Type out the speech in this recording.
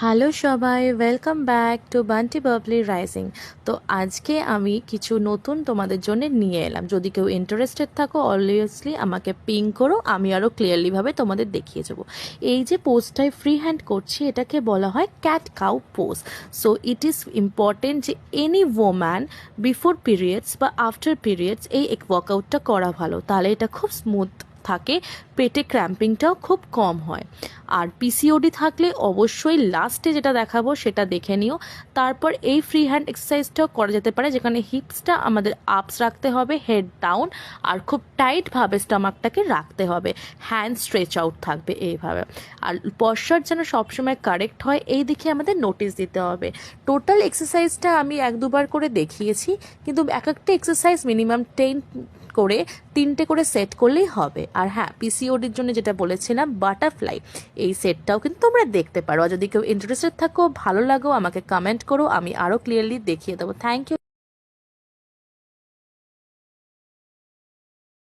Hello সবাই, welcome back to Bunty Babli rising. তো আজকে আমি কিছু নতুন তোমাদের জন্য নিয়ে এলাম। যদি কেউ ইন্টারেস্টেড থাকো অবভিয়াসলি আমাকে পিং করো, আমি আরও ক্লিয়ারলিভাবে তোমাদের দেখিয়ে যাবো। এই যে পোজটায় ফ্রি হ্যান্ড করছি এটাকে বলা হয় cat cow pose. So it is important যে এনি ওম্যান বিফোর পিরিয়ডস বা আফটার পিরিয়ডস এই ওয়ার্কআউটটা করা ভালো, তাহলে এটা খুব স্মুথ থাকে, পেটে ক্র্যাম্পিংটাও খুব কম হয়। আর পিসিওডি থাকলে অবশ্যই লাস্টে যেটা দেখাবো সেটা দেখে নিও। তারপর এই ফ্রি হ্যান্ড এক্সারসাইজটাও করা যেতে পারে, যেখানে হিপসটা আমাদের আপস রাখতে হবে, হেড ডাউন, আর খুব টাইটভাবে স্টমাকটাকে রাখতে হবে, হ্যান্ড স্ট্রেচ আউট থাকবে এইভাবে। আর পশ্চার যেন সবসময় কারেক্ট হয় এই দিকে আমাদের নোটিস দিতে হবে। টোটাল এক্সারসাইজটা আমি 1-2বার করে দেখিয়েছি, কিন্তু এক একটা এক্সারসাইজ মিনিমাম 10 করে 3টে করে সেট করলেই হবে। আর হ্যাঁ, পিসিওডির জন্য যেটা বলেছিলাম বাটারফ্লাই, এই সেটটাও কিন্তু তোমরা দেখতে পারো। আর যদি কেউ ইন্টারেস্টেড থাকো, ভালো লাগো, আমাকে কমেন্ট করো, আমি আরও ক্লিয়ারলি দেখিয়ে দেবো। Thank you.